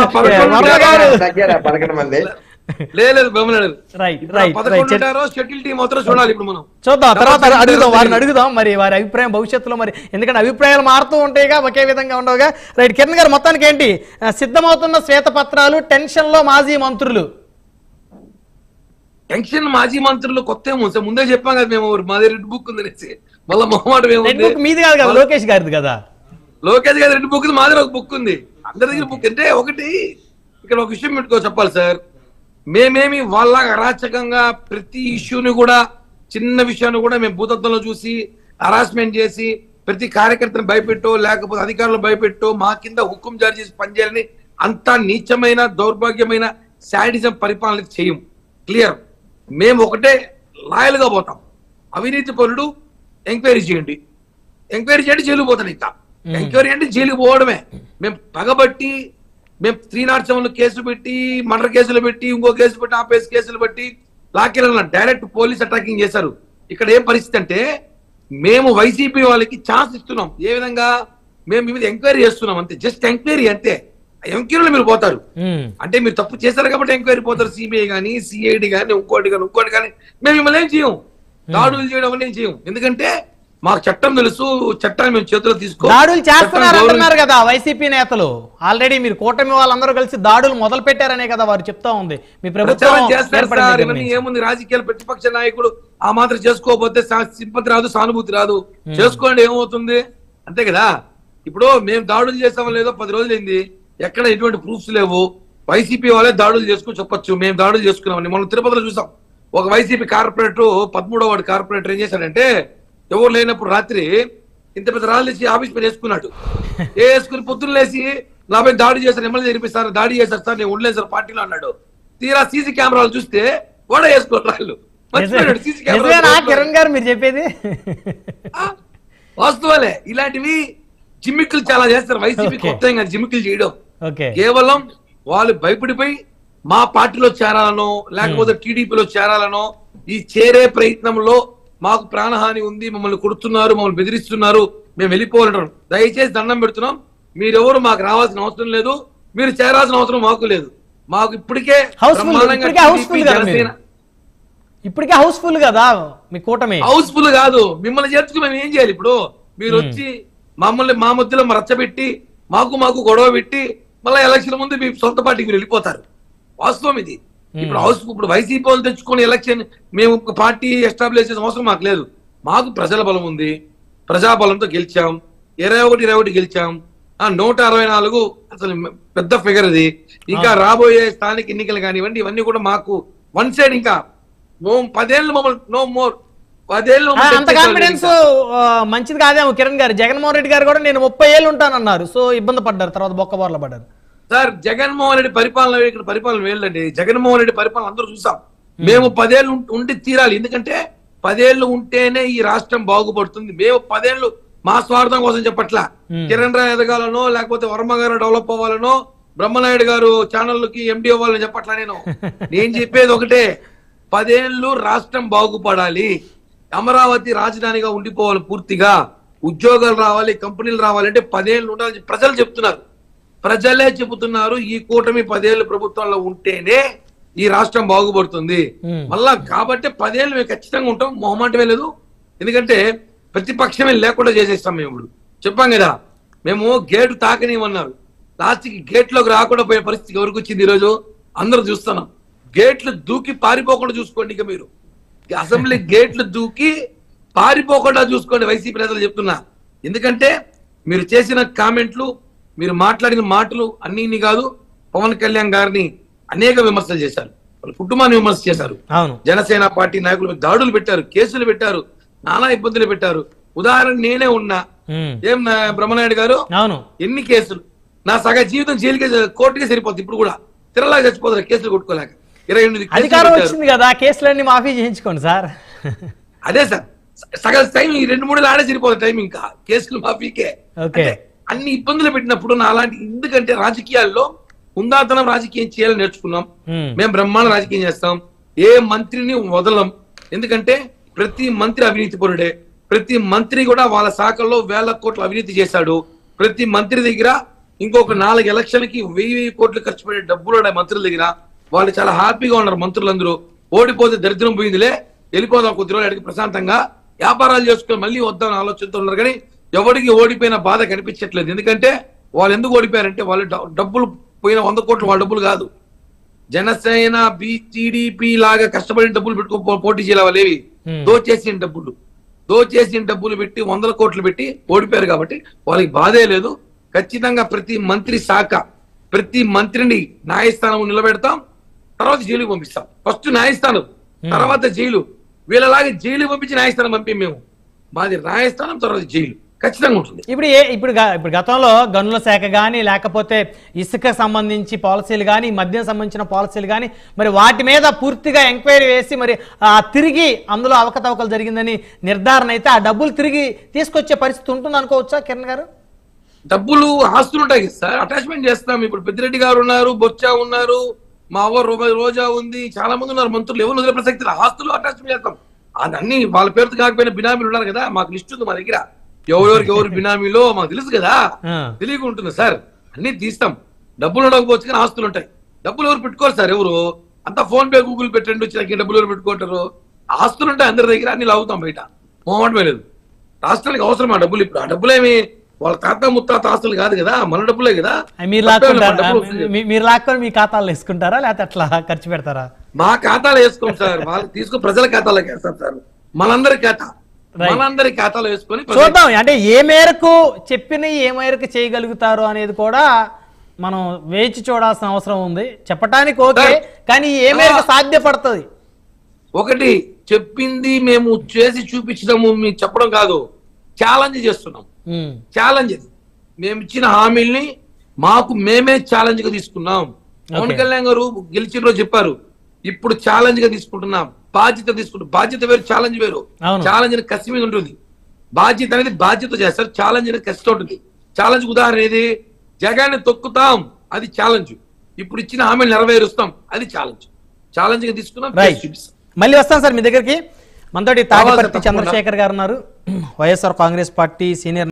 11 మంది లేదు shuttle team మాత్రం చూడాలి. ఇప్పుడు మనం చూద్దాం, తర్వాత అడుగుదాం, వారిని అడుగుదాం మరి వారి అభిప్రాయం భవిష్యత్తులో. మరి ఎందుకంటే అభిప్రాయాలు మారుతూ ఉంటాయిగా, ఒకే విధంగా ఉండవుగా. రైట్ కిరణ్ గారు, మొత్తానికి ఏంటి సిద్ధమవుతున్న శ్వేతపత్రాలు, టెన్షన్ లో మాజీ మంత్రులు? టెన్షన్ మాజీ మంత్రులు కొత్త ఏమో సార్, ముందే చెప్పాం కదా మేము, మాది రెడ్ బుక్ ఉంది మళ్ళీ మొహమాట మీది కాదు కదా, లోకేష్ గారిది కదా. లోకేష్ గారి రెడ్ బుక్, మాది ఒక బుక్ ఉంది, అందరి దగ్గర బుక్. అంటే ఒకటి ఇక్కడ ఒక విషయం పెట్టుకో చెప్పాలి సార్, మేమేమి వాళ్ళ అరాచకంగా ప్రతి ఇష్యూని కూడా, చిన్న విషయాన్ని కూడా మేము భూతత్వంలో చూసి హరాస్మెంట్ చేసి ప్రతి కార్యకర్తను భయపెట్టో లేకపోతే అధికారులు భయపెట్టో మా కింద హుకుం జారీ చేసి పనిచేయాలని అంత నీచమైన దౌర్భాగ్యమైన శాడిజం పరిపాలన చేయం. క్లియర్. మేము ఒకటే లాయల్గా పోతాం. అవినీతి పరుడు ఎంక్వైరీ చేయండి, జైలుకు పోతాను. ఇంకా ఎంక్వైరీ అంటే జైలుకు పోవడమే. మేము పగబట్టి, మేము 307 కేసులు పెట్టి, మర్డర్ కేసులు పెట్టి, ఇంకో కేసు పెట్టి, ఆపేసి కేసులు పెట్టి లాకెళ్ళ డైరెక్ట్ పోలీస్ అటాకింగ్ చేశారు. ఇక్కడ ఏం పరిస్థితి అంటే, మేము వైసీపీ వాళ్ళకి ఛాన్స్ ఇస్తున్నాం. ఏ విధంగా? మేము మీ మీద ఎంక్వైరీ చేస్తున్నాం అంతే, జస్ట్ ఎంక్వైరీ అంతే. ఎంక్వైరీలో మీరు పోతారు అంటే మీరు తప్పు చేశారు కాబట్టి ఎంక్వైరీ పోతారు. సిబిఐ కానీ, సిఐడి కానీ, ఇంకోటి కానీ మేము మిమ్మల్ని ఏం చేయం, దాడులు చేయడం అనేది ఏం చేయం. ఎందుకంటే మాకు చట్టం తెలుసు, చట్టాన్ని మేము చేతిలో తీసుకో. దాడులు చేస్తున్నారు కదా వైసీపీ నేతలు. ఆల్రెడీ మీరు కూటమి వాళ్ళందరూ కలిసి దాడులు మొదలు పెట్టారనే కదా వారు చెప్తా ఉంది. మీ ప్రభుత్వం చేస్తారు సార్. ఇవన్నీ ఏముంది, రాజకీయాలు ప్రతిపక్ష నాయకుడు ఆ మాత్రం చేసుకోకపోతే సింపతి రాదు, సానుభూతి రాదు. చేసుకోండి, ఏమవుతుంది, అంతే కదా. ఇప్పుడు మేము దాడులు చేసామో లేదో 10 రోజులు అయింది, ఎక్కడ ఎటువంటి ప్రూఫ్స్ లేవు. వైసీపీ వాళ్ళే దాడులు చేసుకుని చెప్పొచ్చు మేము దాడులు చేసుకున్నామని. మనం తిరుపతిలో చూసాం, ఒక వైసీపీ కార్పొరేటర్ 13వ వార్డు కార్పొరేటర్ ఏం చేశాడంటే, ఎవరు లేనప్పుడు రాత్రి ఇంత పెద్ద రాళ్ళు వేసి ఆఫీస్ పని వేసుకున్నాడు. వేసుకుని పొద్దున్న లేసి నాపై దాడి చేశారు, ఎమ్మెల్యే జరిపిస్తారు, దాడి చేశారు సార్, నేను ఉండలేదు సార్ పార్టీలో అన్నాడు. తీరా సీసీ కెమెరాలు చూస్తే కూడా వేసుకోరు రాళ్ళు. కిరణ్ గారు మీరు చెప్పేది వాస్తవాలే. ఇలాంటివి జిమ్మిక్కులు చాలా చేస్తారు వైసీపీ. కొత్త జిమ్మిక్కులు చేయడం కేవలం వాళ్ళు భయపడిపోయి మా పార్టీలో చేరాలనో లేకపోతే టీడీపీలో చేరాలనో, ఈ చేరే ప్రయత్నంలో మాకు ప్రాణహాని ఉంది, మమ్మల్ని కొడుతున్నారు, మమ్మల్ని బెదిరిస్తున్నారు, మేము వెళ్ళిపోవాలంటారు. దయచేసి దండం పెడుతున్నాం, మీరెవరు మాకు రావాల్సిన అవసరం లేదు, మీరు చేరాల్సిన అవసరం మాకు లేదు. మాకు ఇప్పటికే హౌస్ఫుల్ కదా మీ కూటమి. హౌస్ఫుల్ కాదు, మిమ్మల్ని చేర్చుకుని మేము ఏం చేయాలి? ఇప్పుడు మీరు వచ్చి మమ్మల్ని మా మధ్యలో రచ్చబెట్టి మాకు గొడవ పెట్టి మళ్ళీ ఎలక్షన్ ముందు మీ సొంత పార్టీకి మీరు వెళ్ళిపోతారు. వాస్తవం ఇది. ఇప్పుడు వైసీపీ వాళ్ళు తెచ్చుకొని ఎలక్షన్ మేము పార్టీ ఎస్టాబ్లిష్ చేసిన అవసరం మాకు లేదు. మాకు ప్రజల బలం ఉంది, ప్రజాబలంతో గెలిచాం, 21 గెలిచాం. 164 అసలు పెద్ద ఫిగర్ ఇది. ఇంకా రాబోయే స్థానిక ఎన్నికలు కానివ్వండి, ఇవన్నీ కూడా మాకు వన్ సైడ్. ఇంకా 10 ఏళ్ళు మమ్మల్ని నో మోర్, 10 ఏళ్ళు అంత కాన్ఫిడెన్స్ మంచిది కాదేమో కిరణ్ గారు. జగన్మోహన్ రెడ్డి గారు కూడా నేను 30 ఏళ్ళు ఉంటానన్నారు, సో ఇబ్బంది పడ్డారు, తర్వాత బొక్కబోర్ల పడ్డారు. సార్ జగన్మోహన్ రెడ్డి పరిపాలన, ఇక్కడ పరిపాలన వేళ్ళండి. జగన్మోహన్ రెడ్డి పరిపాలన అందరూ చూసాం. మేము 10 ఏళ్ళు ఉండి తీరాలి, ఎందుకంటే 10 ఏళ్ళు ఉంటేనే ఈ రాష్ట్రం బాగుపడుతుంది. మేము 10 ఏళ్ళు మా స్వార్థం కోసం చెప్పట్లా. కిరణ్ రాయ్ ఎదగాలనో లేకపోతే వర్మ గారు డెవలప్ అవ్వాలనో, బ్రహ్మనాయుడు గారు ఛానళ్ళకి ఎండి అవ్వాలని చెప్పట్లా. నేను చెప్పేది ఒకటే, 10 ఏళ్ళు రాష్ట్రం బాగుపడాలి, అమరావతి రాజధానిగా ఉండిపోవాలి, పూర్తిగా ఉద్యోగాలు రావాలి, కంపెనీలు రావాలంటే 10 ఏళ్ళు ఉండాలని ప్రజలు చెప్తున్నారు. ప్రజలే చెబుతున్నారు. ఈ కూటమి 10 ఏళ్ళు ప్రభుత్వంలో ఉంటేనే ఈ రాష్ట్రం బాగుపడుతుంది. మళ్ళా కాబట్టి 10 ఏళ్ళు మేము ఖచ్చితంగా ఉంటాం, మొహమాటమే లేదు. ఎందుకంటే ప్రతిపక్షమే లేకుండా చేసేస్తాం. మేము ఇప్పుడు చెప్పాం కదా, మేము గేటు తాకనివన్నారు, లాస్ట్కి గేట్లోకి రాకుండా పోయే పరిస్థితి ఎవరికి వచ్చింది? ఈరోజు అందరూ చూస్తున్నాం. గేట్లు దూకి పారిపోకుండా చూసుకోండి. ఇక మీరు అసెంబ్లీ గేట్లు దూకి పారిపోకుండా చూసుకోండి, వైసీపీ నేతలు చెప్తున్నా. ఎందుకంటే మీరు చేసిన కామెంట్లు, మీరు మాట్లాడిన మాటలు అన్ని కాదు. పవన్ కళ్యాణ్ గారిని అనేక విమర్శలు చేశారు, వాళ్ళ కుటుంబాన్ని విమర్శ చేశారు, జనసేన పార్టీ నాయకులు దాడులు పెట్టారు, కేసులు పెట్టారు, నానా ఇబ్బందులు పెట్టారు. ఉదాహరణ నేనే ఉన్నా. ఏం బ్రహ్మనాయుడు గారు, ఎన్ని కేసులు, నా సగ జీవితం జైలుకే కోర్టుకే సరిపోతుంది. ఇప్పుడు కూడా తిరలాగా చచ్చిపోతారు కేసులు కొట్టుకోలేక. 28 అధికారం వచ్చింది కదా, కేసులన్నీ మాఫీ చేయించుకోండి సార్. అదే సార్, సగం టైం 2-3 ఆడే సరిపోతుంది టైం, ఇంకా కేసులు మాఫీకే. అన్ని ఇబ్బందులు పెట్టినప్పుడు నా అలాంటి, ఎందుకంటే రాజకీయాల్లో హుందాతనం రాజకీయం చేయాలని నేర్చుకున్నాం. మేము బ్రహ్మాండ రాజకీయం చేస్తాం, ఏ మంత్రిని వదలం. ఎందుకంటే ప్రతి మంత్రి అవినీతి పరుడే, ప్రతి మంత్రి కూడా వాళ్ళ శాఖల్లో 1000 కోట్ల అవినీతి చేశాడు. ప్రతి మంత్రి దగ్గర ఇంకొక 4 ఎలక్షన్లకి 1000 కోట్లు ఖర్చు పెట్టే డబ్బులు ఉన్నాయి మంత్రుల దగ్గర. వాళ్ళు చాలా హ్యాపీగా ఉన్నారు మంత్రులందరూ. ఓడిపోతే దరిద్రం పోయిందిలే, వెళ్ళిపోదాం కొద్ది రోజులు అడిగి ప్రశాంతంగా వ్యాపారాలు చేసుకుని మళ్ళీ వద్దామని ఆలోచనతో ఉన్నారు. కానీ ఎవరికి ఓడిపోయిన బాధ కనిపించట్లేదు. ఎందుకంటే వాళ్ళు ఎందుకు ఓడిపోయారంటే వాళ్ళు డబ్బులు పోయిన 100 కోట్లు వాళ్ళ డబ్బులు కాదు. జనసేన టీడీపీ లాగా కష్టపడిన డబ్బులు పెట్టుకో పోటీ చేయాలి. వాళ్ళేవి దోచేసిన డబ్బులు పెట్టి 100 కోట్లు పెట్టి ఓడిపోయారు. కాబట్టి వాళ్ళకి బాధే లేదు. ఖచ్చితంగా ప్రతి మంత్రి శాఖ ప్రతి మంత్రిని న్యాయస్థానం నిలబెడతాం, తర్వాత జైలుకి పంపిస్తాం. ఫస్ట్ న్యాయస్థానం, తర్వాత జైలు. వీళ్ళలాగా జైలు పంపించి న్యాయస్థానం పంపి మేము. మాది న్యాయస్థానం, తర్వాత జైలు ఖచ్చితంగా ఉంటుంది. ఇప్పుడు గతంలో గనుల శాఖ కానీ లేకపోతే ఇసుక సంబంధించి పాలసీలు కానీ మద్యం సంబంధించిన పాలసీలు కానీ మరి వాటి మీద పూర్తిగా ఎంక్వైరీ వేసి మరి తిరిగి అందులో అవకతవకలు జరిగిందని నిర్ధారణ అయితే ఆ డబ్బులు తిరిగి తీసుకొచ్చే పరిస్థితి ఉంటుంది అనుకోవచ్చా కిరణ్ గారు? డబ్బులు ఆస్తులు ఉంటాయి సార్, అటాచ్మెంట్ చేస్తాం. ఇప్పుడు పెద్దిరెడ్డి గారు ఉన్నారు, బొచ్చా ఉన్నారు, మా అవ్వ రోజా ఉంది, చాలా మంది ఉన్నారు మంత్రులు. ఎవరు వదిలే ప్రసక్తి ఆస్తులు అటాచ్మెంట్ చేస్తాం. అదన్నీ వాళ్ళ పేరుతో కాకపోయినా బినామీలు ఉన్నారు కదా, మాకు లిస్ట్ ఉంది మా దగ్గర. ఎవరు బినామీలో మాకు తెలుసు కదా, తెలియకుంటుంది సార్. అన్ని తీస్తాం. డబ్బులు ఉండకపోవచ్చు కానీ ఆస్తులు ఉంటాయి. డబ్బులు ఎవరు పెట్టుకోరు సార్, ఎవరు అంతా ఫోన్ పే గూగుల్ పెట్టండి వచ్చి డబ్బులు ఎవరు పెట్టుకుంటారు. ఆస్తులు ఉంటాయి అందరి దగ్గర, అన్ని లాగుతాం బయట. మొహమాటమే లేదు. రాష్ట్రానికి అవసరం ఆ డబ్బులు. ఇప్పుడు ఆ డబ్బులేమి వాళ్ళ తాత ముత్తాత ఆస్తులు కాదు కదా, మన డబ్బులే కదా. మీరు లాక్కొని మీ ఖాతాలో వేసుకుంటారా లేకపోతే అట్లా ఖర్చు పెడతారా? మా ఖాతాలో వేసుకోం సార్, వాళ్ళకి తీసుకుని ప్రజల ఖాతాలోకి వేస్తాం సార్. మనందరి ఖాతాలో వేసుకొని చూద్దాం. అంటే ఏ మేరకు చెప్పినవి ఏ మేరకు చేయగలుగుతారు అనేది కూడా మనం వేచి చూడాల్సిన అవసరం ఉంది. చెప్పడానికి ఓకే, కానీ ఏ మేరకు సాధ్యపడుతుంది? ఒకటి చెప్పింది మేము చేసి చూపించడము మీకు చెప్పడం కాదు, ఛాలెంజ్ చేస్తున్నాం. ఛాలెంజ్ మేము ఇచ్చిన హామీల్ని మేమే ఛాలెంజ్ గా తీసుకున్నాం. పవన్ కళ్యాణ్ గారు గెలిచిన రోజు చెప్పారు, ఇప్పుడు ఛాలెంజ్ గా తీసుకుంటున్నాం, బాధ్యత తీసుకుంటాం. బాధ్యత వేరు, ఛాలెంజ్ వేరు. ఛాలెంజ్ అనేది కసి మీద ఉంటుంది, బాధ్యత అనేది బాధ్యత చేస్తారు. ఛాలెంజ్ అనేది కసితో ఉంటుంది. ఛాలెంజ్ ఉదాహరణ ఏది? జగన్ తొక్కుతాం, అది ఛాలెంజ్. ఇప్పుడు ఇచ్చిన హామీలు నెరవేరుస్తాం, అది ఛాలెంజ్. ఛాలెంజ్ గా తీసుకున్నాం. మళ్ళీ వస్తాం సార్ మీ దగ్గరికి. మనతోటి తాడిపర్తి చంద్రశేఖర్ గారు ఉన్నారు, వైఎస్ఆర్ కాంగ్రెస్ పార్టీ సీనియర్